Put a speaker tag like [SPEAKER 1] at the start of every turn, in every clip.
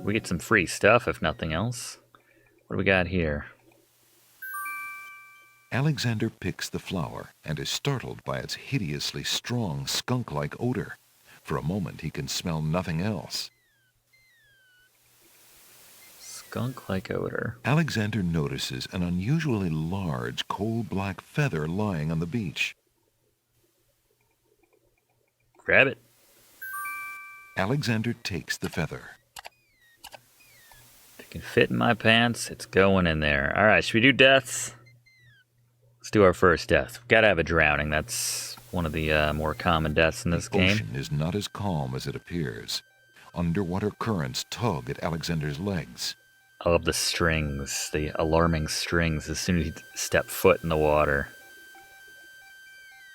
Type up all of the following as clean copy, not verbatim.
[SPEAKER 1] We get some free stuff, if nothing else. What do we got here?
[SPEAKER 2] Alexander picks the flower and is startled by its hideously strong skunk-like odor. For a moment, he can smell nothing else.
[SPEAKER 1] Skunk-like odor.
[SPEAKER 2] Alexander notices an unusually large coal-black feather lying on the beach.
[SPEAKER 1] Grab it.
[SPEAKER 2] Alexander takes the feather.
[SPEAKER 1] If it can fit in my pants, it's going in there. All right, should we do deaths? Let's do our first death. We've got to have a drowning. That's one of the more common deaths in this game.
[SPEAKER 2] The ocean is not as calm as it appears. Underwater currents tug at Alexander's legs.
[SPEAKER 1] I love the strings, the alarming strings as soon as you step foot in the water.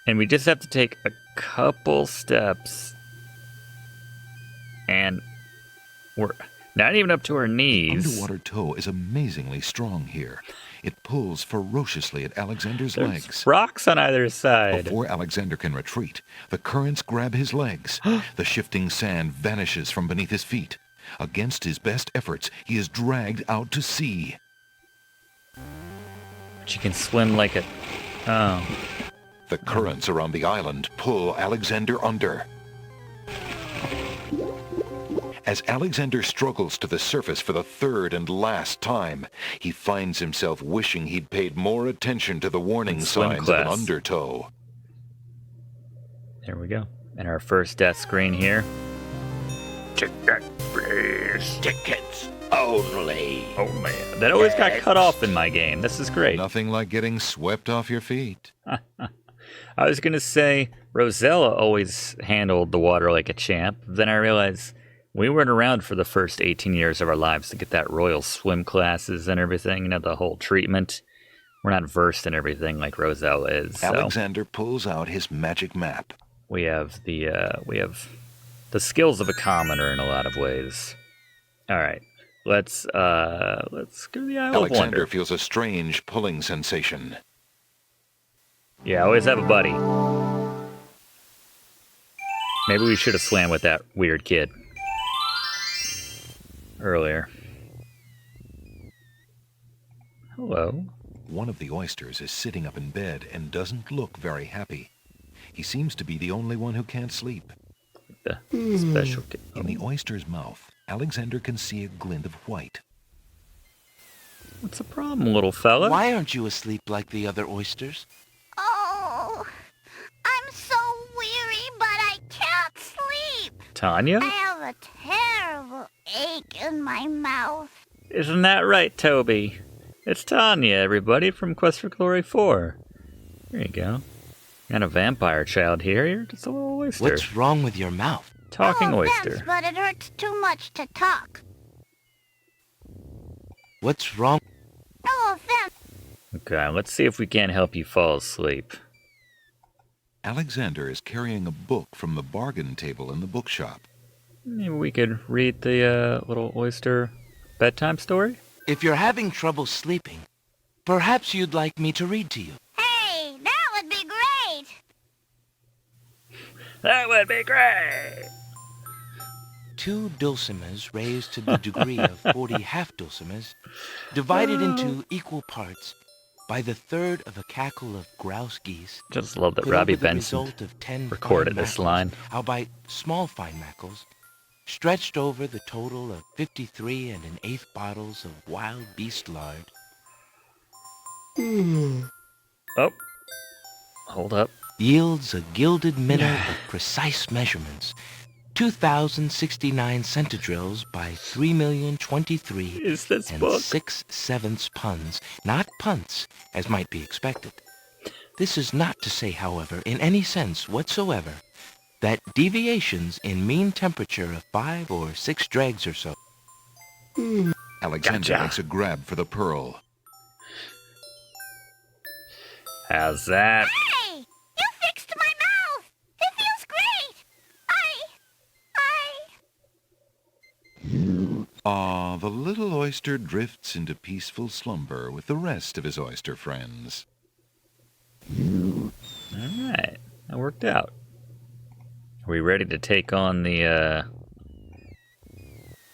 [SPEAKER 1] And we just have to take a couple steps. And we're not even up to our knees.
[SPEAKER 2] The underwater toe is amazingly strong here. It pulls ferociously at Alexander's legs.
[SPEAKER 1] Rocks on either side.
[SPEAKER 2] Before Alexander can retreat, the currents grab his legs. The shifting sand vanishes from beneath his feet. Against his best efforts, he is dragged out to sea.
[SPEAKER 1] But you can swim like a... Oh.
[SPEAKER 2] The currents around the island pull Alexander under. As Alexander struggles to the surface for the third and last time, he finds himself wishing he'd paid more attention to the warning signs of an undertow.
[SPEAKER 1] There we go. And our first death screen here.
[SPEAKER 3] Ticket, please. Tickets only.
[SPEAKER 1] Oh man, that always got cut off in my game. This is great.
[SPEAKER 2] Nothing like getting swept off your feet.
[SPEAKER 1] I was going to say, Rosella always handled the water like a champ. Then I realized we weren't around for the first 18 years of our lives to get that royal swim classes and everything, you know, the whole treatment. We're not versed in everything like Rosella is. So
[SPEAKER 2] Alexander pulls out his magic map.
[SPEAKER 1] we have the skills of a commoner in a lot of ways. All right, let's go to the Isle of
[SPEAKER 2] Alexander
[SPEAKER 1] Wonder.
[SPEAKER 2] feels a strange pulling sensation.
[SPEAKER 1] Yeah, always have a buddy. Maybe we should have swam with that weird kid earlier. Hello.
[SPEAKER 2] One of the oysters is sitting up in bed and doesn't look very happy. He seems to be the only one who can't sleep.
[SPEAKER 1] The special kid.
[SPEAKER 2] In the oyster's mouth, Alexander can see a glint of white.
[SPEAKER 1] What's the problem, little fella?
[SPEAKER 4] Why aren't you asleep like the other oysters?
[SPEAKER 5] Oh, I'm so weary, but I can't sleep.
[SPEAKER 1] Tanya?
[SPEAKER 5] I have a terrible ache in my mouth.
[SPEAKER 1] Isn't that right, Toby? It's Tanya, everybody, from Quest for Glory 4. There you go. Got a vampire child here. You're just a little oyster.
[SPEAKER 4] What's wrong with your mouth?
[SPEAKER 1] Talking
[SPEAKER 5] no
[SPEAKER 1] oyster.
[SPEAKER 5] offense, but it hurts too much to talk.
[SPEAKER 4] What's wrong?
[SPEAKER 5] No offense.
[SPEAKER 1] Okay, let's see if we can't help you fall asleep.
[SPEAKER 2] Alexander is carrying a book from the bargain table in the bookshop.
[SPEAKER 1] Maybe we could read the little oyster bedtime story?
[SPEAKER 4] If you're having trouble sleeping, perhaps you'd like me to read to you.
[SPEAKER 5] Hey, that would be great.
[SPEAKER 1] That would be great!
[SPEAKER 4] 2 dulcimers raised to the degree of 40 half-dulcimers, divided into equal parts by the third of a cackle of grouse geese.
[SPEAKER 1] Just love that
[SPEAKER 4] put
[SPEAKER 1] Robbie
[SPEAKER 4] over the
[SPEAKER 1] Benson
[SPEAKER 4] result of 10
[SPEAKER 1] recorded
[SPEAKER 4] fine
[SPEAKER 1] this
[SPEAKER 4] mackles,
[SPEAKER 1] line.
[SPEAKER 4] albeit small fine mackles, stretched over the total of 53 and an eighth bottles of wild beast lard.
[SPEAKER 1] Oh. Hold up.
[SPEAKER 4] Yields a gilded minnow of precise measurements, 2,069 centidrills by 3,023
[SPEAKER 1] Is this
[SPEAKER 4] and
[SPEAKER 1] book?
[SPEAKER 4] 6/7 puns, not punts, as might be expected. This is not to say, however, in any sense whatsoever, that deviations in mean temperature of 5 or 6 dregs or so.
[SPEAKER 2] Alexander
[SPEAKER 1] Gotcha.
[SPEAKER 2] makes a grab for the pearl.
[SPEAKER 1] How's that?
[SPEAKER 5] Hey, you fixed my mouth. It feels great.
[SPEAKER 2] The little oyster drifts into peaceful slumber with the rest of his oyster friends.
[SPEAKER 1] All right, that worked out. Are we ready to take on the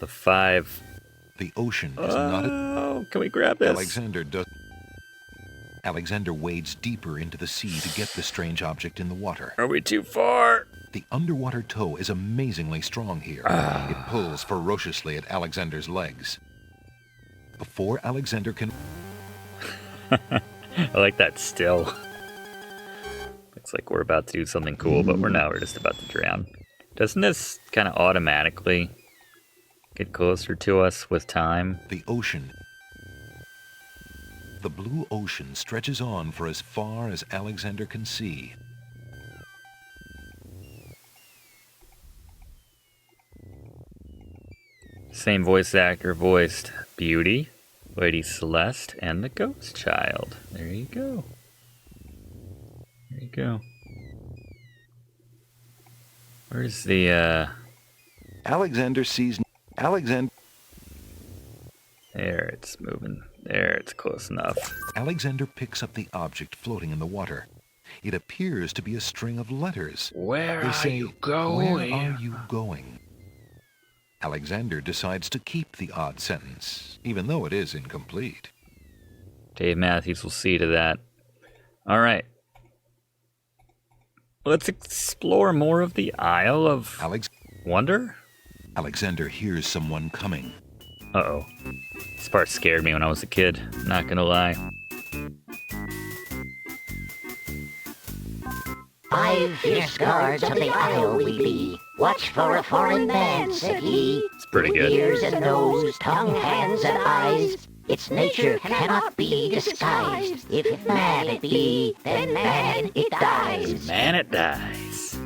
[SPEAKER 1] The 5.
[SPEAKER 2] The ocean is not...
[SPEAKER 1] Oh, can we grab this?
[SPEAKER 2] Alexander wades deeper into the sea to get the strange object in the water.
[SPEAKER 1] Are we too far?
[SPEAKER 2] The underwater toe is amazingly strong here. It pulls ferociously at Alexander's legs. Before Alexander can...
[SPEAKER 1] I like that still. Looks like we're about to do something cool, but we're just about to drown. Doesn't this kind of automatically get closer to us with time?
[SPEAKER 2] The ocean. The blue ocean stretches on for as far as Alexander can see.
[SPEAKER 1] Same voice actor voiced Beauty, Lady Celeste, and the Ghost Child. There you go. There you go. Where's the,
[SPEAKER 2] Alexander sees... Alexander...
[SPEAKER 1] There, it's moving. There, it's close enough.
[SPEAKER 2] Alexander picks up the object floating in the water. It appears to be a string of letters.
[SPEAKER 3] Where
[SPEAKER 2] They
[SPEAKER 3] are
[SPEAKER 2] say,
[SPEAKER 3] you going?
[SPEAKER 2] "Where are you going?" Alexander decides to keep the odd sentence, even though it is incomplete.
[SPEAKER 1] Dave Matthews will see to that. All right. Let's explore more of the Isle of Wonder?
[SPEAKER 2] Alexander hears someone coming.
[SPEAKER 1] Uh-oh. This part scared me when I was a kid, not gonna lie.
[SPEAKER 6] 5 fierce guards of the isle we be. Watch for a foreign man, said he.
[SPEAKER 1] It's pretty good.
[SPEAKER 6] Ears and nose, tongue, hands, and eyes. Its nature cannot be disguised. If man it be, then man it dies.
[SPEAKER 1] Man, it dies.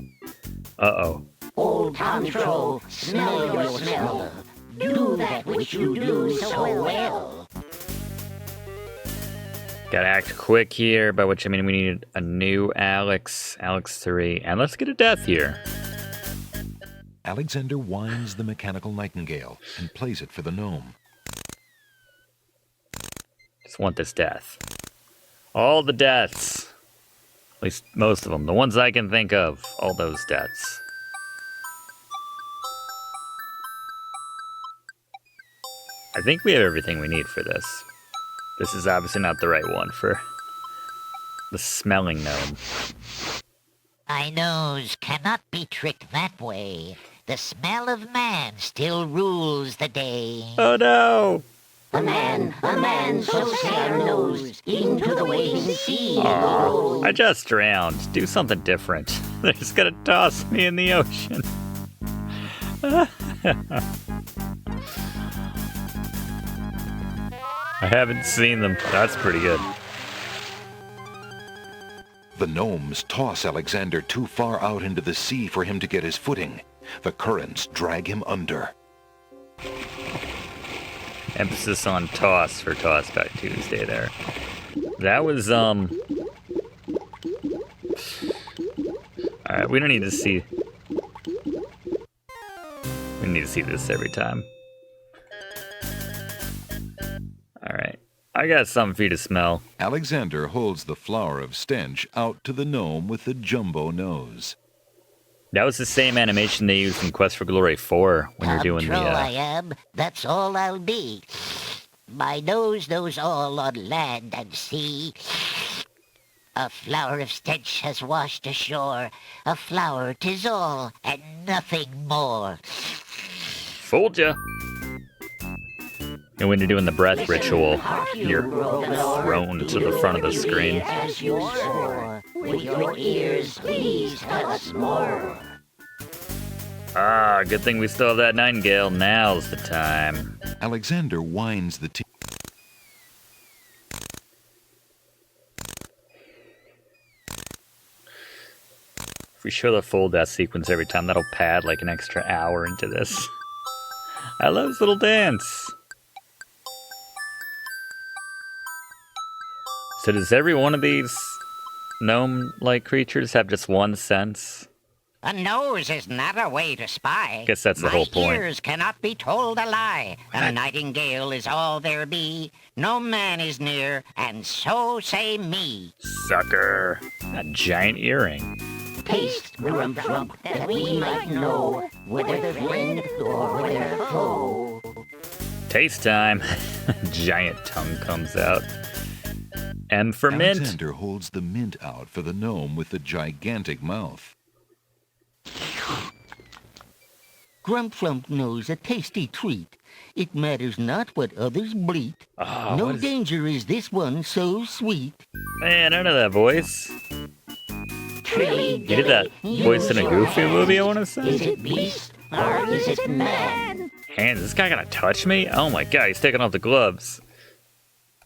[SPEAKER 1] Uh-oh.
[SPEAKER 6] Old Tom Troll, smell your smell. Do that which you do so well.
[SPEAKER 1] Gotta act quick here, by which I mean we need a new Alex 3, and let's get a death here.
[SPEAKER 2] Alexander winds the mechanical nightingale and plays it for the gnome.
[SPEAKER 1] Just want this death. All the deaths. At least most of them. The ones I can think of. All those deaths. I think we have everything we need for this. This is obviously not the right one for the smelling gnome.
[SPEAKER 6] My nose cannot be tricked that way. The smell of man still rules the day.
[SPEAKER 1] Oh no!
[SPEAKER 6] A man, so say our nose, into the waving sea.
[SPEAKER 1] Oh, I just drowned. Do something different. They're just gonna toss me in the ocean. I haven't seen them. That's pretty good.
[SPEAKER 2] The gnomes toss Alexander too far out into the sea for him to get his footing. The currents drag him under.
[SPEAKER 1] Emphasis on toss for Toss Back Tuesday there. That was, Alright, we don't need to see... We need to see this every time. Alright. I got something for you to smell.
[SPEAKER 2] Alexander holds the flower of stench out to the gnome with the jumbo nose.
[SPEAKER 1] That was the same animation they used in Quest for Glory 4 when you're doing
[SPEAKER 6] Troll
[SPEAKER 1] the,
[SPEAKER 6] I am, that's all I'll be. My nose knows all on land and sea. A flower of stench has washed ashore. A flower 'tis all, and nothing more.
[SPEAKER 1] Fooled ya. And when you're doing the breath ritual, you're thrown to the front of the screen.
[SPEAKER 6] As you swore, with your ears, please tell us more.
[SPEAKER 1] Ah, good thing we still have that nightingale. Now's the time.
[SPEAKER 2] Alexander winds the
[SPEAKER 1] If we show the full death sequence every time, that'll pad like an extra hour into this. I love this little dance. So does every one of these gnome-like creatures have just one sense?
[SPEAKER 6] A nose is not a way to spy.
[SPEAKER 1] Guess that's the whole point.
[SPEAKER 6] My ears cannot be told a lie. A nightingale is all there be. No man is near, and so say me.
[SPEAKER 1] Sucker. A giant earring.
[SPEAKER 6] taste, Grump Trump, that we might know whether friend or whether foe.
[SPEAKER 1] Taste time. Giant tongue comes out. M for mint.
[SPEAKER 2] Alexander holds the mint out for the gnome with the gigantic mouth.
[SPEAKER 6] Grump Trump knows a tasty treat. It matters not what others bleat. No danger is this one so sweet.
[SPEAKER 1] Man, I know that voice.
[SPEAKER 6] You
[SPEAKER 1] did that voice in a Goofy movie, I want to say.
[SPEAKER 6] Is it beast or is it man?
[SPEAKER 1] Hands, this guy gonna touch me? Oh my god, he's taking off the gloves.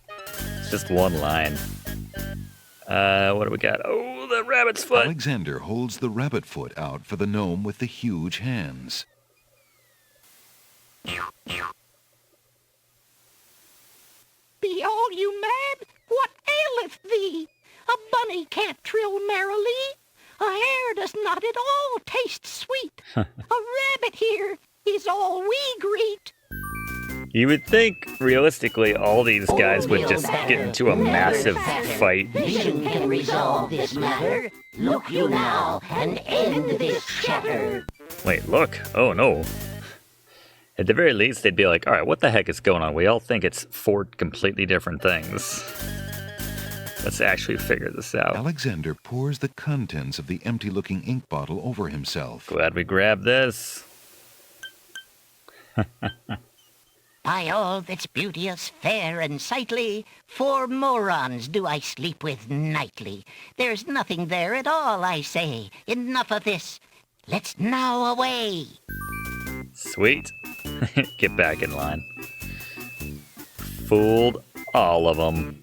[SPEAKER 1] It's just one line. What do we got? Oh, the rabbit's foot.
[SPEAKER 2] Alexander holds the rabbit foot out for the gnome with the huge hands.
[SPEAKER 7] Be all you mad? What aileth thee? A bunny can't trill merrily. A hare does not at all taste sweet. A rabbit here is all we greet.
[SPEAKER 1] You would think, realistically, all these guys would just get into a massive fight.
[SPEAKER 6] Vision can resolve this matter. Look you now and end this chatter.
[SPEAKER 1] Wait, look. Oh no. At the very least, they'd be like, alright, what the heck is going on? We all think it's 4 completely different things. Let's actually figure this out.
[SPEAKER 2] Alexander pours the contents of the empty-looking ink bottle over himself.
[SPEAKER 1] Glad we grabbed this.
[SPEAKER 6] By all that's beauteous, fair, and sightly, 4 morons do I sleep with nightly. There's nothing there at all, I say. Enough of this. Let's now away.
[SPEAKER 1] Sweet. Get back in line. Fooled all of them.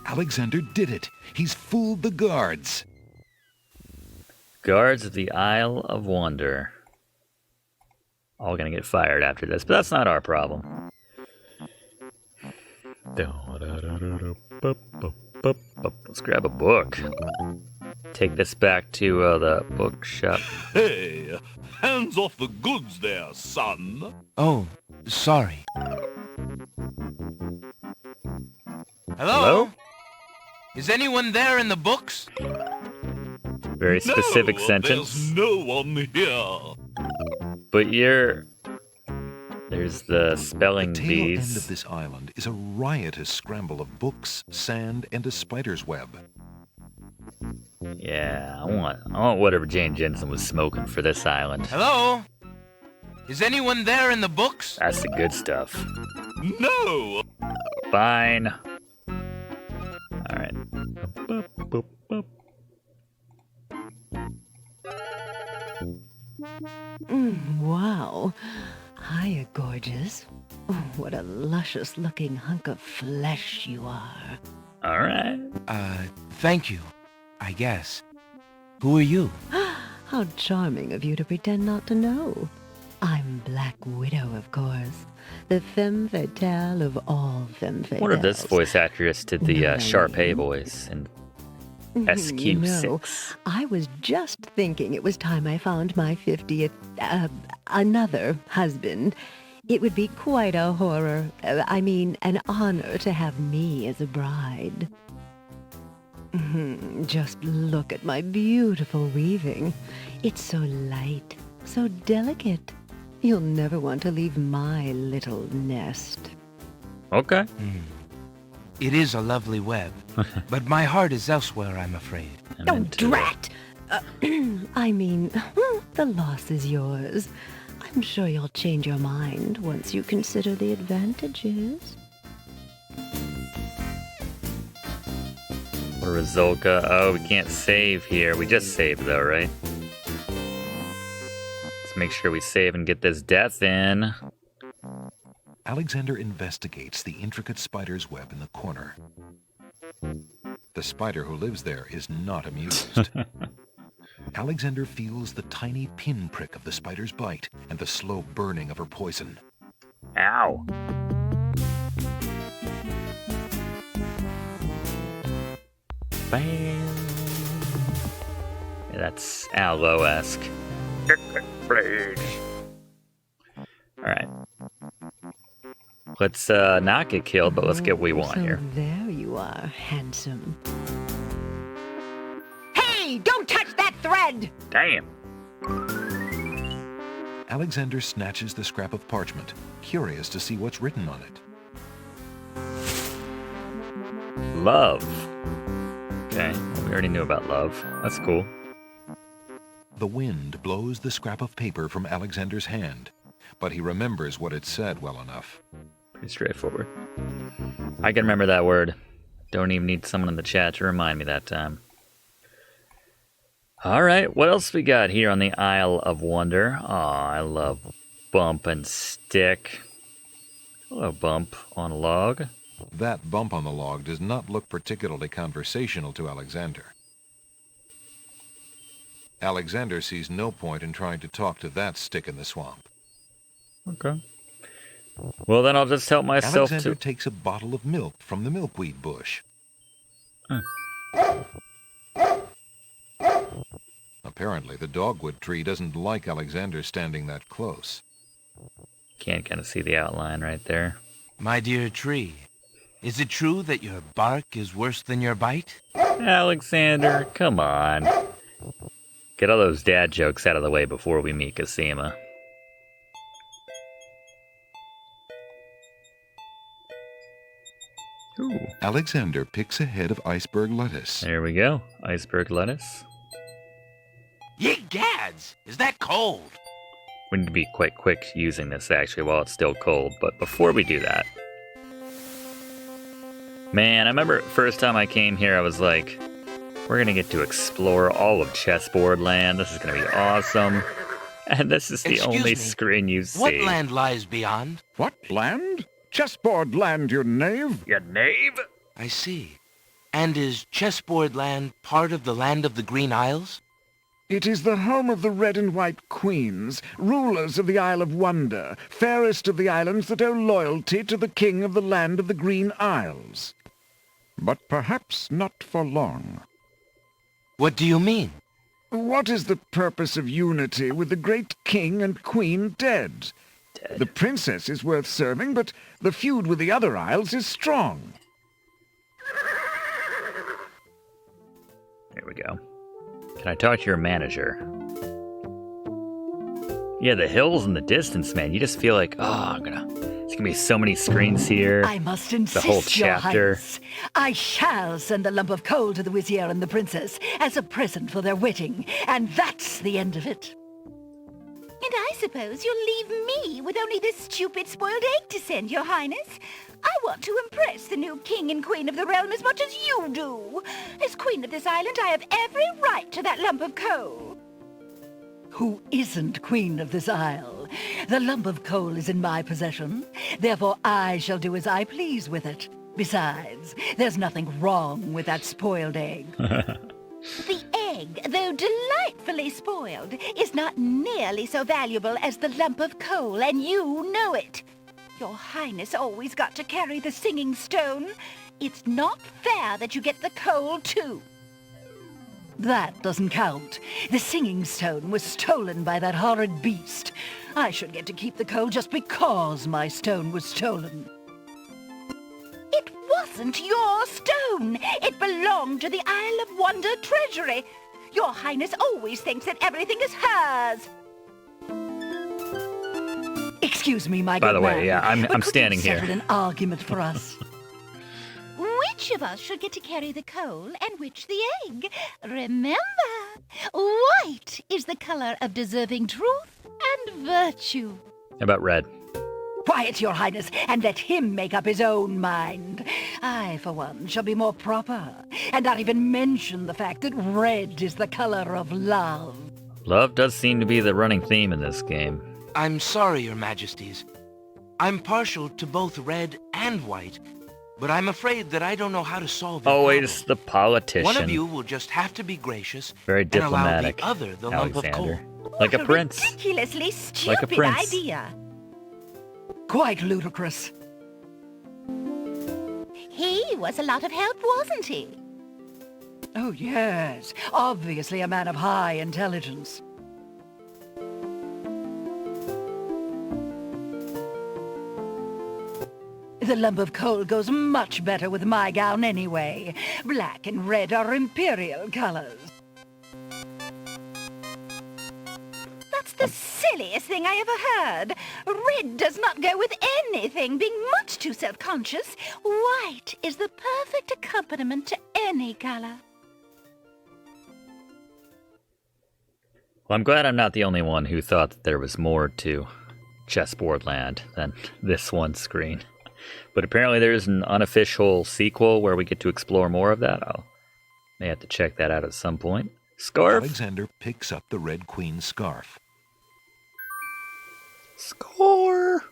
[SPEAKER 2] Alexander did it. He's fooled the guards.
[SPEAKER 1] Guards of the Isle of Wonder. All gonna get fired after this, but that's not our problem. Let's grab a book. Take this back to the bookshop.
[SPEAKER 8] Hey, hands off the goods there, son.
[SPEAKER 4] Oh, sorry.
[SPEAKER 1] Hello?
[SPEAKER 4] Is anyone there in the books?
[SPEAKER 1] Very specific
[SPEAKER 8] No,
[SPEAKER 1] sentence.
[SPEAKER 8] There's no one here.
[SPEAKER 1] But there's the spelling
[SPEAKER 2] The tail
[SPEAKER 1] bees.
[SPEAKER 2] end of this island is a riotous scramble of books, sand, and a spider's web.
[SPEAKER 1] Yeah, I want whatever Jane Jensen was smoking for this island.
[SPEAKER 4] Hello? Is anyone there in the books?
[SPEAKER 1] That's the good stuff.
[SPEAKER 8] No.
[SPEAKER 1] Fine. Alright.
[SPEAKER 9] Wow. Hiya, gorgeous. Oh, what a luscious-looking hunk of flesh you are.
[SPEAKER 1] Alright.
[SPEAKER 4] Thank you, I guess. Who are you?
[SPEAKER 9] How charming of you to pretend not to know. I'm Black Widow, of course. The femme fatale of all femme fatales.
[SPEAKER 1] What if this voice actress did the Sharpay voice in SQ6?
[SPEAKER 9] You know, I was just thinking it was time I found my 50th, another husband. It would be quite a horror, an honor to have me as a bride. Just look at my beautiful weaving. It's so light, so delicate. You'll never want to leave my little nest.
[SPEAKER 1] Okay.
[SPEAKER 4] It is a lovely web, but my heart is elsewhere, I'm afraid.
[SPEAKER 9] Oh, drat! The loss is yours. I'm sure you'll change your mind once you consider the advantages.
[SPEAKER 1] Rizolka. Oh, we can't save here. We just saved, though, right? Let's make sure we save and get this death in.
[SPEAKER 2] Alexander investigates the intricate spider's web in the corner. The spider who lives there is not amused. Alexander feels the tiny pinprick of the spider's bite and the slow burning of her poison.
[SPEAKER 1] Ow. Bam. Yeah, that's aloe-esque.
[SPEAKER 3] Please.
[SPEAKER 1] Alright. Let's not get killed, but let's get what we want
[SPEAKER 9] So
[SPEAKER 1] here.
[SPEAKER 9] there you are handsome. Hey, don't touch that thread!
[SPEAKER 3] Damn.
[SPEAKER 2] Alexander snatches the scrap of parchment, curious to see what's written on it.
[SPEAKER 1] Love. Okay, we already knew about love. That's cool.
[SPEAKER 2] The wind blows the scrap of paper from Alexander's hand, but he remembers what it said well enough.
[SPEAKER 1] Pretty straightforward. I can remember that word. Don't even need someone in the chat to remind me that time. Alright, what else we got here on the Isle of Wonder? Aw, I love bump and stick. Hello, bump on a log.
[SPEAKER 2] That bump on the log does not look particularly conversational to Alexander. Alexander sees no point in trying to talk to that stick in the swamp.
[SPEAKER 1] Okay. Well, then I'll just help myself
[SPEAKER 2] Alexander
[SPEAKER 1] to...
[SPEAKER 2] takes a bottle of milk from the milkweed bush. Apparently, the dogwood tree doesn't like Alexander standing that close.
[SPEAKER 1] Can't kind of see the outline right there.
[SPEAKER 4] My dear tree, is it true that your bark is worse than your bite?
[SPEAKER 1] Alexander, come on. Get all those dad jokes out of the way before we meet Cosima. Ooh.
[SPEAKER 2] Alexander picks a head of iceberg lettuce.
[SPEAKER 1] There we go. Iceberg lettuce.
[SPEAKER 4] Ye gads! Is that cold?
[SPEAKER 1] We need to be quite quick using this actually while it's still cold, but before we do that... Man, I remember first time I came here I was like, we're gonna get to explore all of Chessboard Land, this is gonna be awesome. And this is the
[SPEAKER 4] Excuse
[SPEAKER 1] only
[SPEAKER 4] me,
[SPEAKER 1] screen you see.
[SPEAKER 4] What land lies beyond?
[SPEAKER 10] What land? Chessboard land, you knave.
[SPEAKER 3] You knave?
[SPEAKER 4] I see. And is Chessboard Land part of the land of the Green Isles?
[SPEAKER 10] It is the home of the red and white queens, rulers of the Isle of Wonder, fairest of the islands that owe loyalty to the king of the land of the Green Isles. But perhaps not for long.
[SPEAKER 4] What do you mean?
[SPEAKER 10] What is the purpose of unity with the great king and queen dead? The princess is worth serving, but the feud with the other isles is strong.
[SPEAKER 1] There we go. Can I talk to your manager? Yeah, the hills in the distance, man. You just feel like, oh, there's gonna be so many screens here.
[SPEAKER 9] I must insist,
[SPEAKER 1] the whole
[SPEAKER 9] Your
[SPEAKER 1] chapter.
[SPEAKER 9] Highness. I shall send a lump of coal to the Vizier and the Princess as a present for their wedding, and that's the end of it.
[SPEAKER 5] And I suppose you'll leave me with only this stupid spoiled egg to send, Your Highness. I want to impress the new king and queen of the realm as much as you do. As queen of this island, I have every right to that lump of coal.
[SPEAKER 9] Who isn't queen of this isle? The lump of coal is in my possession. Therefore, I shall do as I please with it. Besides, there's nothing wrong with that spoiled egg.
[SPEAKER 5] The egg, though delightfully spoiled, is not nearly so valuable as the lump of coal, and you know it. Your Highness always got to carry the singing stone. It's not fair that you get the coal, too.
[SPEAKER 9] That doesn't count. The singing stone was stolen by that horrid beast. I should get to keep the coal just because my stone was stolen.
[SPEAKER 5] It wasn't your stone. It belonged to the Isle of Wonder treasury. Your Highness always thinks that everything is hers.
[SPEAKER 9] Excuse me, my
[SPEAKER 1] By
[SPEAKER 9] good
[SPEAKER 1] the way,
[SPEAKER 9] man,
[SPEAKER 1] yeah, I'm
[SPEAKER 9] but
[SPEAKER 1] standing
[SPEAKER 9] could you
[SPEAKER 1] here.
[SPEAKER 9] settle an argument for us?
[SPEAKER 5] Which of us should get to carry the coal and which the egg? Remember, white is the color of deserving truth and virtue.
[SPEAKER 1] How about red?
[SPEAKER 9] Quiet, Your Highness, and let him make up his own mind. I, for one, shall be more proper, and not even mention the fact that red is the color of love.
[SPEAKER 1] Love does seem to be the running theme in this game.
[SPEAKER 4] I'm sorry, Your Majesties. I'm partial to both red and white, but I'm afraid that I don't know how to solve it.
[SPEAKER 1] Always the politician.
[SPEAKER 4] One of you will just have to be gracious
[SPEAKER 1] Very
[SPEAKER 4] and allow
[SPEAKER 1] diplomatic,
[SPEAKER 4] the other the lump of coal.
[SPEAKER 1] Alexander. Like a prince.
[SPEAKER 5] Ridiculously
[SPEAKER 1] Like a
[SPEAKER 5] stupid
[SPEAKER 1] prince.
[SPEAKER 5] idea.
[SPEAKER 9] Quite ludicrous.
[SPEAKER 5] He was a lot of help, wasn't he?
[SPEAKER 9] Oh, yes. Obviously a man of high intelligence.
[SPEAKER 5] The lump of coal goes much better with my gown anyway. Black and red are imperial colors. That's the silliest thing I ever heard. Red does not go with anything, being much too self-conscious. White is the perfect accompaniment to any color.
[SPEAKER 1] Well, I'm glad I'm not the only one who thought that there was more to Chessboard Land than this one screen. But apparently there's an unofficial sequel where we get to explore more of that. I may have to check that out at some point. Scarf?
[SPEAKER 2] Alexander picks up the Red Queen's scarf.
[SPEAKER 1] Score!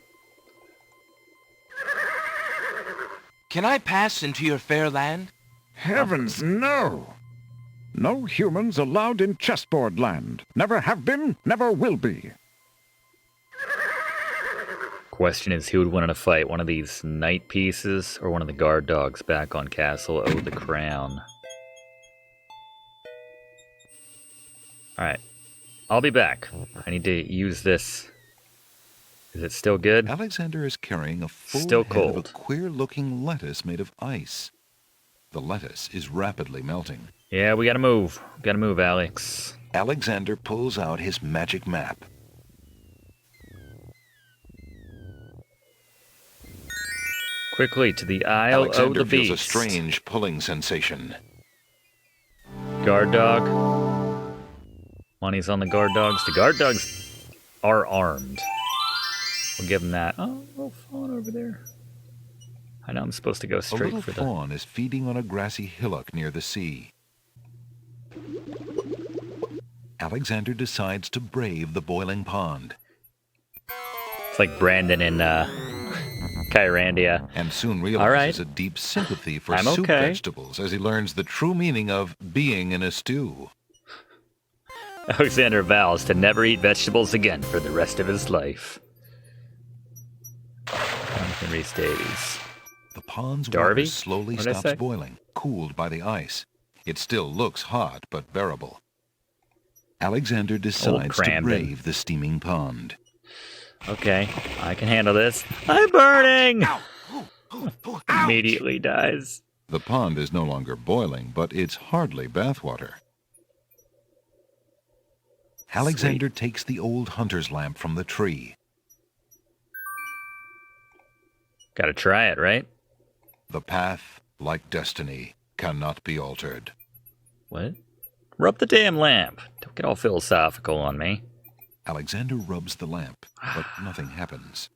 [SPEAKER 4] Can I pass into your fair land?
[SPEAKER 10] Heavens, no! No humans allowed in Chessboard Land. Never have been, never will be.
[SPEAKER 1] Question is, who would win in a fight? One of these knight pieces or one of the guard dogs back on Castle O' the Crown? Alright. I'll be back. I need to use this. Is it still good?
[SPEAKER 2] Alexander is carrying a full
[SPEAKER 1] Still
[SPEAKER 2] head
[SPEAKER 1] cold.
[SPEAKER 2] of a queer-looking lettuce made of ice. The lettuce is rapidly melting.
[SPEAKER 1] Yeah, we gotta move. We gotta move, Alex.
[SPEAKER 2] Alexander pulls out his magic map.
[SPEAKER 1] Quickly to the Isle
[SPEAKER 2] Alexander
[SPEAKER 1] of the
[SPEAKER 2] feels
[SPEAKER 1] Beast.
[SPEAKER 2] a strange pulling sensation.
[SPEAKER 1] Guard dog. Money's on the guard dogs. The guard dogs are armed. We'll give them that. Oh, little fawn over there. I know I'm supposed to go
[SPEAKER 2] A
[SPEAKER 1] straight
[SPEAKER 2] little
[SPEAKER 1] for the...
[SPEAKER 2] fawn is feeding on a grassy hillock near the sea. Alexander decides to brave the boiling pond.
[SPEAKER 1] It's like Brandon in Kyrandia.
[SPEAKER 2] And soon
[SPEAKER 1] All right.
[SPEAKER 2] realizes a deep sympathy for
[SPEAKER 1] I'm
[SPEAKER 2] soup
[SPEAKER 1] okay.
[SPEAKER 2] vegetables as he learns the true meaning of being in a stew.
[SPEAKER 1] Alexander vows to never eat vegetables again for the rest of his life. Jonathan Rhys Davies.
[SPEAKER 2] The pond's
[SPEAKER 1] Darby?
[SPEAKER 2] water slowly
[SPEAKER 1] What did I
[SPEAKER 2] stops
[SPEAKER 1] say?
[SPEAKER 2] boiling, cooled by the ice. It still looks hot, but bearable. Alexander decides to
[SPEAKER 1] Cramden.
[SPEAKER 2] brave the steaming pond.
[SPEAKER 1] Okay, I can handle this. I'm burning! Immediately dies.
[SPEAKER 2] The pond is no longer boiling, but it's hardly bathwater. Alexander takes the old hunter's lamp from the tree.
[SPEAKER 1] Gotta try it, right?
[SPEAKER 2] The path, like destiny, cannot be altered.
[SPEAKER 1] What? Rub the damn lamp. Don't get all philosophical on me.
[SPEAKER 2] Alexander rubs the lamp, but nothing happens.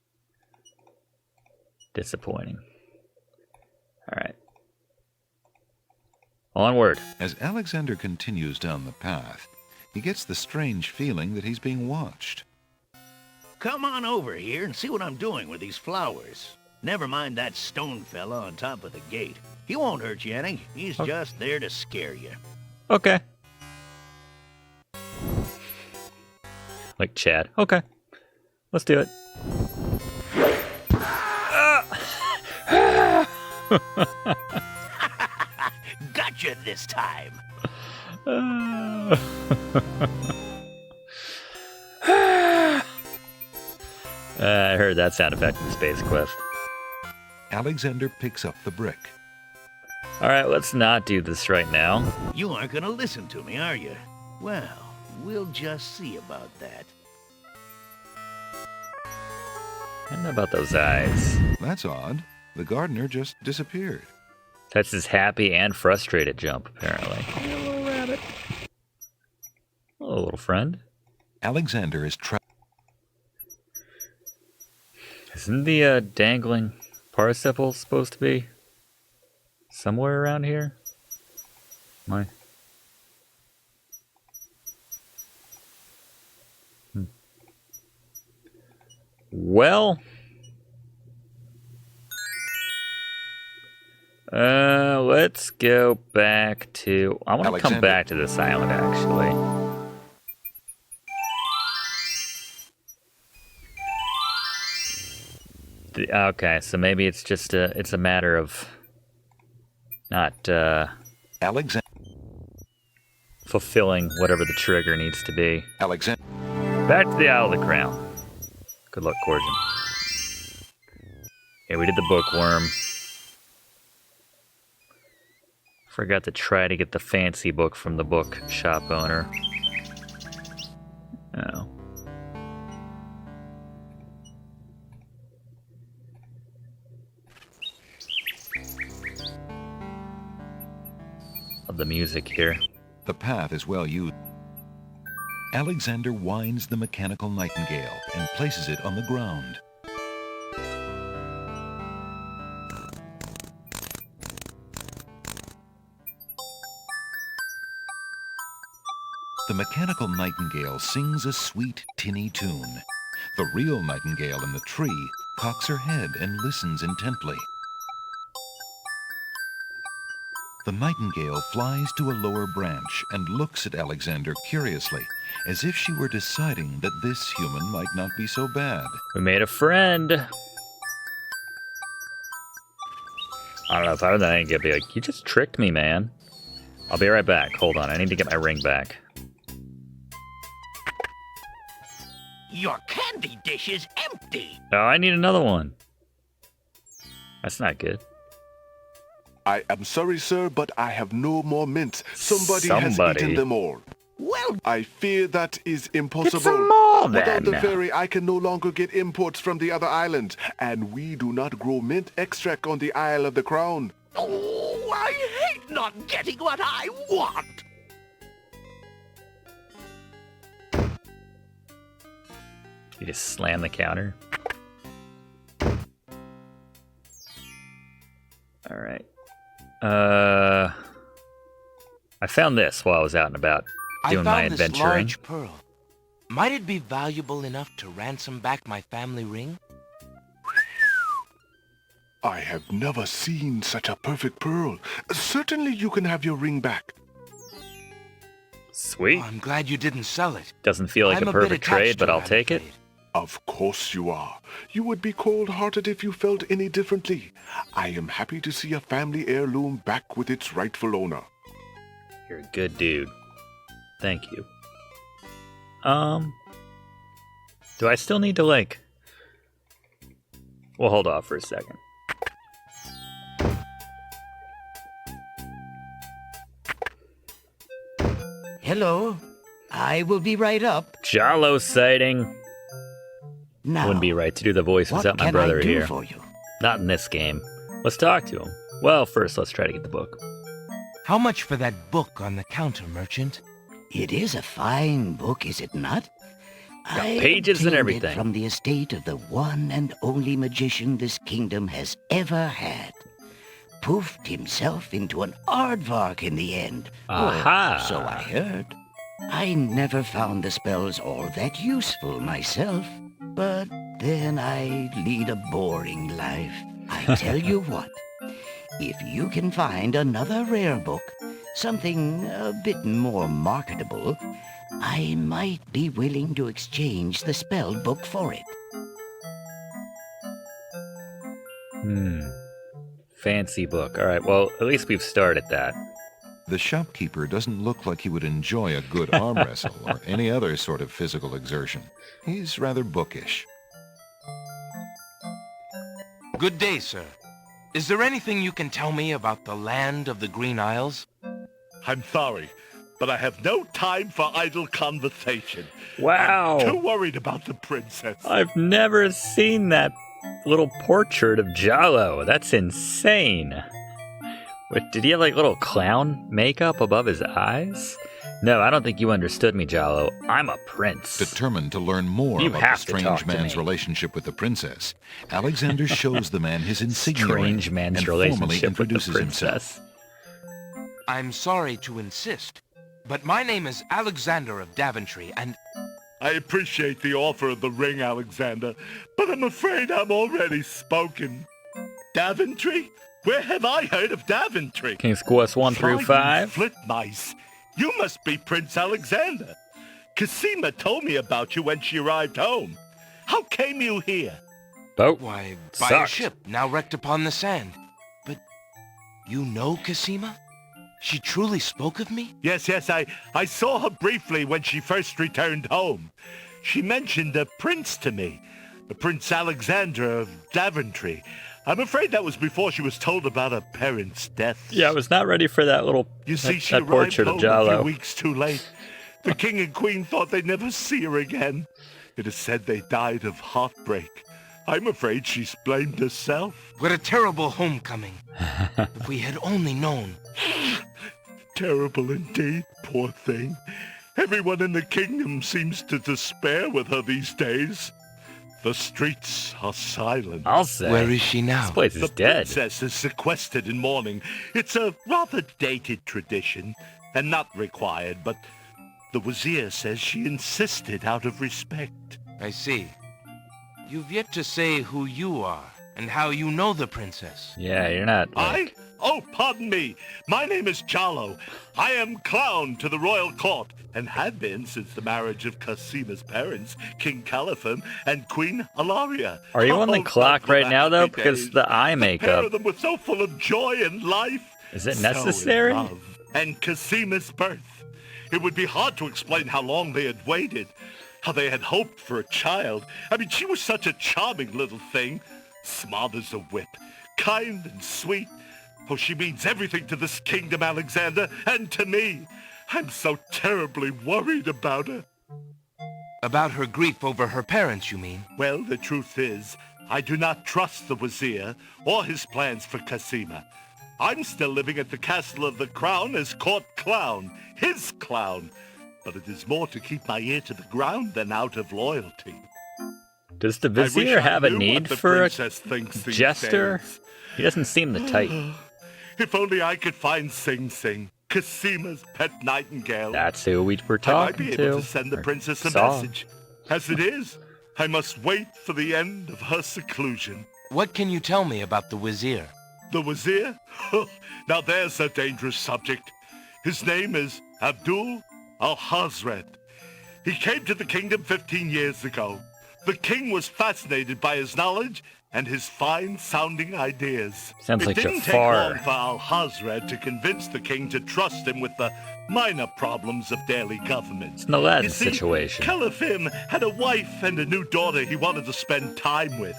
[SPEAKER 1] Disappointing. Alright. Onward.
[SPEAKER 2] As Alexander continues down the path, he gets the strange feeling that he's being watched.
[SPEAKER 3] Come on over here and see what I'm doing with these flowers. Never mind that stone fella on top of the gate. He won't hurt you any. He's just there to scare you.
[SPEAKER 1] Okay. Like Chad. Okay. Let's do it.
[SPEAKER 3] Gotcha this time.
[SPEAKER 1] I heard that sound effect in Space Quest.
[SPEAKER 2] Alexander picks up the brick.
[SPEAKER 1] Alright, let's not do this right now.
[SPEAKER 3] You aren't gonna listen to me, are you? Well, we'll just see about that.
[SPEAKER 1] I don't know about those eyes.
[SPEAKER 2] That's odd. The gardener just disappeared.
[SPEAKER 1] That's his happy and frustrated jump, apparently. Hey, little rabbit. Hello, little friend.
[SPEAKER 2] Alexander is trapped.
[SPEAKER 1] Isn't the dangling participle supposed to be somewhere around here? My. Well. Let's go back to... I want to come
[SPEAKER 2] Alexander.
[SPEAKER 1] back to this island, actually. Okay, so maybe it's just it's a matter of not
[SPEAKER 2] Alexander.
[SPEAKER 1] fulfilling whatever the trigger needs to be.
[SPEAKER 2] Alexander.
[SPEAKER 1] Back to the Isle of the Crown. Good luck, Corjan. Okay, we did the bookworm. Forgot to try to get the fancy book from the book shop owner. Oh. Love the music here.
[SPEAKER 2] The path is well used. Alexander winds the mechanical nightingale and places it on the ground. The mechanical nightingale sings a sweet, tinny tune. The real nightingale in the tree cocks her head and listens intently. The nightingale flies to a lower branch and looks at Alexander curiously, as if she were deciding that this human might not be so bad.
[SPEAKER 1] We made a friend. I don't know if I was that gonna be like, you just tricked me, man. I'll be right back. Hold on, I need to get my ring back.
[SPEAKER 3] Your candy dish is empty.
[SPEAKER 1] Oh, I need another one. That's not good.
[SPEAKER 11] I am sorry, sir, but I have no more mints. Somebody has eaten them all.
[SPEAKER 3] Well,
[SPEAKER 11] I fear that is impossible.
[SPEAKER 1] Get some more,
[SPEAKER 11] Without the
[SPEAKER 1] then.
[SPEAKER 11] ferry, I can no longer get imports from the other islands, and we do not grow mint extract on the Isle of the Crown.
[SPEAKER 3] oh, I hate not getting what I want.
[SPEAKER 1] You just slam the counter. Alright. I found this while I was out and about doing my
[SPEAKER 4] I found this
[SPEAKER 1] adventuring.
[SPEAKER 4] large pearl. Might it be valuable enough to ransom back my family ring?
[SPEAKER 11] I have never seen such a perfect pearl. Certainly you can have your ring back.
[SPEAKER 1] Sweet.
[SPEAKER 4] Oh, I'm glad you didn't sell it.
[SPEAKER 1] Doesn't feel like
[SPEAKER 4] I'm
[SPEAKER 1] a
[SPEAKER 4] a bit
[SPEAKER 1] perfect
[SPEAKER 4] attached
[SPEAKER 1] trade,
[SPEAKER 4] to
[SPEAKER 1] but I'll
[SPEAKER 4] it, I'm
[SPEAKER 1] take it.
[SPEAKER 4] afraid.
[SPEAKER 11] Of course you are. You would be cold-hearted if you felt any differently. I am happy to see a family heirloom back with its rightful owner.
[SPEAKER 1] You're a good dude. Thank you. Do I still need to, like... We'll hold off for a second.
[SPEAKER 12] Hello. I will be right up.
[SPEAKER 1] Jollo sighting.
[SPEAKER 12] Now,
[SPEAKER 1] Wouldn't be right to do the voice
[SPEAKER 12] what
[SPEAKER 1] without my
[SPEAKER 12] can
[SPEAKER 1] brother
[SPEAKER 12] I do
[SPEAKER 1] here.
[SPEAKER 12] for you?
[SPEAKER 1] Not in this game. Let's talk to him. Well, first let's try to get the book.
[SPEAKER 4] How much for that book on the counter, merchant?
[SPEAKER 12] It is a fine book, is it not?
[SPEAKER 1] Got pages and
[SPEAKER 12] obtained it
[SPEAKER 1] everything.
[SPEAKER 12] from the estate of the one and only magician this kingdom has ever had. Poofed himself into an aardvark in the end.
[SPEAKER 1] Aha!
[SPEAKER 12] Or so I heard. I never found the spells all that useful myself, but then I lead a boring life. I tell you what, if you can find another rare book, something a bit more marketable, I might be willing to exchange the spell book for it.
[SPEAKER 1] Fancy book. Alright, well, at least we've started that.
[SPEAKER 2] The shopkeeper doesn't look like he would enjoy a good arm wrestle or any other sort of physical exertion. He's rather bookish.
[SPEAKER 4] Good day, sir. Is there anything you can tell me about the land of the Green Isles?
[SPEAKER 8] I'm sorry, but I have no time for idle conversation.
[SPEAKER 1] Wow!
[SPEAKER 8] I'm too worried about the princess.
[SPEAKER 1] I've never seen that little portrait of Jollo. That's insane. Wait, did he have like little clown makeup above his eyes? No, I don't think you understood me, Jollo. I'm a prince.
[SPEAKER 2] Determined to learn more
[SPEAKER 1] You
[SPEAKER 2] about the
[SPEAKER 1] have to talk
[SPEAKER 2] strange
[SPEAKER 1] to
[SPEAKER 2] man's
[SPEAKER 1] me.
[SPEAKER 2] relationship with the princess, Alexander shows the man his insignia ring
[SPEAKER 1] Strange man's
[SPEAKER 2] and formally
[SPEAKER 1] relationship with the
[SPEAKER 2] introduces himself.
[SPEAKER 1] princess.
[SPEAKER 4] I'm sorry to insist, but my name is Alexander of Daventry, and
[SPEAKER 8] I appreciate the offer of the ring, Alexander, but I'm afraid I'm already spoken. Daventry? Where have I heard of Daventry?
[SPEAKER 1] King's Quest 1 through
[SPEAKER 8] Flying
[SPEAKER 1] 5.
[SPEAKER 8] Flit mice. You must be Prince Alexander. Cassima told me about you when she arrived home. How came you here?
[SPEAKER 1] Boat.
[SPEAKER 4] why, by a
[SPEAKER 1] Sucked.
[SPEAKER 4] ship now wrecked upon the sand. But you know Cassima? She truly spoke of me?
[SPEAKER 8] Yes, I saw her briefly when she first returned home. She mentioned a prince to me, the Prince Alexander of Daventry. I'm afraid that was before she was told about her parents' deaths.
[SPEAKER 1] Yeah, I was not ready for that little
[SPEAKER 8] You see, she
[SPEAKER 1] that
[SPEAKER 8] arrived
[SPEAKER 1] portrait of
[SPEAKER 8] home a few
[SPEAKER 1] Jollo.
[SPEAKER 8] weeks too late. The king and queen thought they'd never see her again. It is said they died of heartbreak. I'm afraid she's blamed herself.
[SPEAKER 4] What a terrible homecoming. If we had only known.
[SPEAKER 8] Terrible indeed, poor thing. Everyone in the kingdom seems to despair with her these days. The streets are silent.
[SPEAKER 1] I'll say.
[SPEAKER 4] Where is she now?
[SPEAKER 1] This place is
[SPEAKER 8] The
[SPEAKER 1] dead.
[SPEAKER 8] princess is sequestered in mourning. It's a rather dated tradition, and not required, but the Wazir says she insisted out of respect.
[SPEAKER 4] I see. You've yet to say who you are and how you know the princess.
[SPEAKER 1] Yeah, you're not. Like,
[SPEAKER 8] Oh, pardon me. My name is Jollo. I am clown to the royal court, and have been since the marriage of Casima's parents, King Caliphim and Queen Alaria.
[SPEAKER 1] Are you on the clock right now, though?
[SPEAKER 8] happy
[SPEAKER 1] Because
[SPEAKER 8] days.
[SPEAKER 1] the eye
[SPEAKER 8] The pair
[SPEAKER 1] makeup.
[SPEAKER 8] of them were so full of joy and life.
[SPEAKER 1] Is it
[SPEAKER 8] so
[SPEAKER 1] necessary?
[SPEAKER 8] in love. And Casima's birth. It would be hard to explain how long they had waited, how they had hoped for a child. I mean, she was such a charming little thing, smart as a whip, kind and sweet. Oh, she means everything to this kingdom, Alexander, and to me. I'm so terribly worried about her.
[SPEAKER 4] About her grief over her parents, you mean?
[SPEAKER 8] Well, the truth is, I do not trust the Wazir or his plans for Casima. I'm still living at the Castle of the Crown as court clown, his clown. But it is more to keep my ear to the ground than out of loyalty.
[SPEAKER 1] Does the
[SPEAKER 8] I wish
[SPEAKER 1] vizier
[SPEAKER 8] I
[SPEAKER 1] have a
[SPEAKER 8] knew
[SPEAKER 1] need
[SPEAKER 8] what the
[SPEAKER 1] for a
[SPEAKER 8] princess thinks these
[SPEAKER 1] jester?
[SPEAKER 8] days.
[SPEAKER 1] He doesn't seem the type.
[SPEAKER 8] If only I could find Sing Sing, Casima's pet nightingale.
[SPEAKER 1] That's who we were
[SPEAKER 8] I might
[SPEAKER 1] talking
[SPEAKER 8] be able
[SPEAKER 1] to.
[SPEAKER 8] to send the
[SPEAKER 1] or
[SPEAKER 8] princess a
[SPEAKER 1] saw.
[SPEAKER 8] message. As it is, I must wait for the end of her seclusion.
[SPEAKER 4] What can you tell me about the Wazir?
[SPEAKER 8] The Wazir? Now there's a dangerous subject. His name is Abdul al-Hazred. He came to the kingdom 15 years ago. The king was fascinated by his knowledge and his fine-sounding ideas.
[SPEAKER 1] Sounds
[SPEAKER 8] it
[SPEAKER 1] like
[SPEAKER 8] didn't take
[SPEAKER 1] Jafar.
[SPEAKER 8] long for al-Hazred to convince the king to trust him with the minor problems of daily government.
[SPEAKER 1] It's an Aladdin
[SPEAKER 8] You see,
[SPEAKER 1] situation.
[SPEAKER 8] Caliphim had a wife and a new daughter he wanted to spend time with.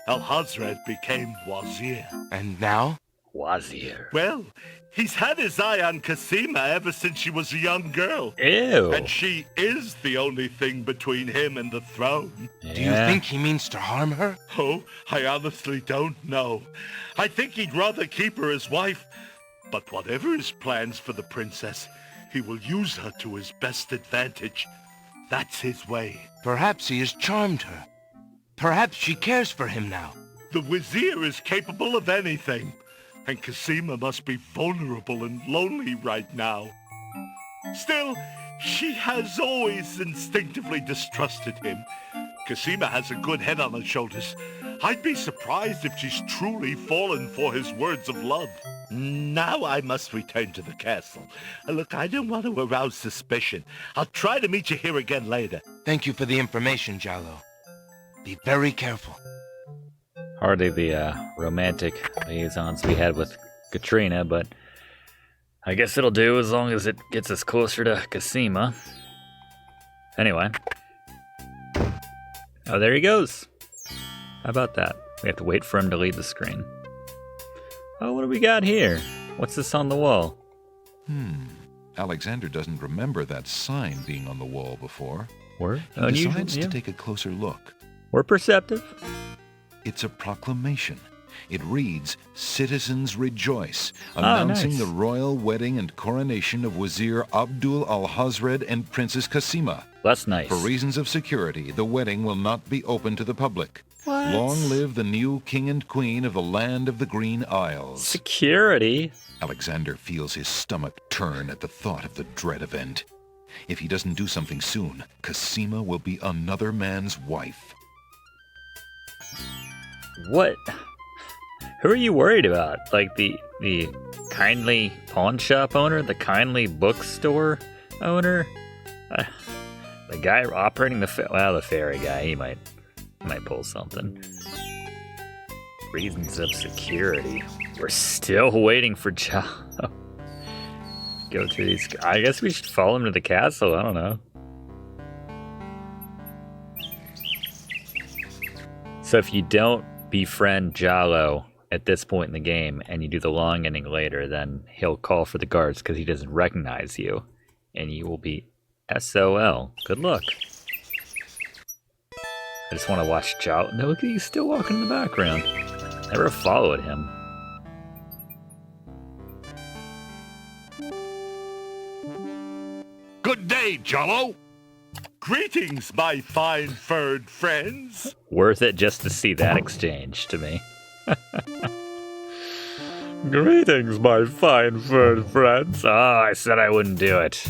[SPEAKER 8] Al-Hazred became Wazir.
[SPEAKER 4] And now?
[SPEAKER 1] Wazir.
[SPEAKER 8] Well, he's had his eye on Casima ever since she was a young girl.
[SPEAKER 1] Ew.
[SPEAKER 8] And she is the only thing between him and the throne.
[SPEAKER 4] Do you think he means to harm her?
[SPEAKER 8] Oh, I honestly don't know. I think he'd rather keep her as wife. But whatever his plans for the princess, he will use her to his best advantage. That's his way.
[SPEAKER 4] Perhaps he has charmed her. Perhaps she cares for him now.
[SPEAKER 8] The Wazir is capable of anything. And Casima must be vulnerable and lonely right now. Still, she has always instinctively distrusted him. Casima has a good head on her shoulders. I'd be surprised if she's truly fallen for his words of love. Now I must return to the castle. Look, I don't want to arouse suspicion. I'll try to meet you here again later.
[SPEAKER 4] Thank you for the information, Jollo. Be very careful.
[SPEAKER 1] Hardly the romantic liaisons we had with Katrina, but I guess it'll do as long as it gets us closer to Casima. Anyway. Oh, there he goes. How about that? We have to wait for him to leave the screen. Oh, what do we got here? What's this on the wall?
[SPEAKER 2] Alexander doesn't remember that sign being on the wall before.
[SPEAKER 1] We're
[SPEAKER 2] He
[SPEAKER 1] unusual.
[SPEAKER 2] decides
[SPEAKER 1] Yeah.
[SPEAKER 2] to take a closer look.
[SPEAKER 1] We're perceptive.
[SPEAKER 2] It's a proclamation. It reads, "Citizens rejoice," announcing
[SPEAKER 1] nice.
[SPEAKER 2] the royal wedding and coronation of Wazir Abdul al-Hazred and Princess Casima.
[SPEAKER 1] That's nice.
[SPEAKER 2] For reasons of security, the wedding will not be open to the public.
[SPEAKER 1] What?
[SPEAKER 2] Long live the new king and queen of the land of the Green Isles.
[SPEAKER 1] Security?
[SPEAKER 2] Alexander feels his stomach turn at the thought of the dread event. If he doesn't do something soon, Casima will be another man's wife.
[SPEAKER 1] What? Who are you worried about? Like the kindly pawn shop owner? The kindly bookstore owner? The guy operating the the fairy guy, he might pull something. Reasons of security. We're still waiting for Jollo. Go through these. I guess we should follow him to the castle. I don't know. So if you don't befriend Jollo at this point in the game and you do the long ending later, then he'll call for the guards because he doesn't recognize you. And you will be SOL. Good luck. I just want to watch Jollo. No, look, he's still walking in the background. Never followed him.
[SPEAKER 8] Good day, Jollo. Greetings, my fine furred friends.
[SPEAKER 1] Worth it just to see that exchange to me. Greetings, my fine furred friends. Ah, I said I wouldn't do it.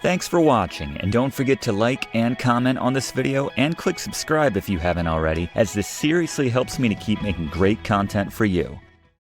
[SPEAKER 1] Thanks for watching, and don't forget to like and comment on this video, and click subscribe if you haven't already, as this seriously helps me to keep making great content for you.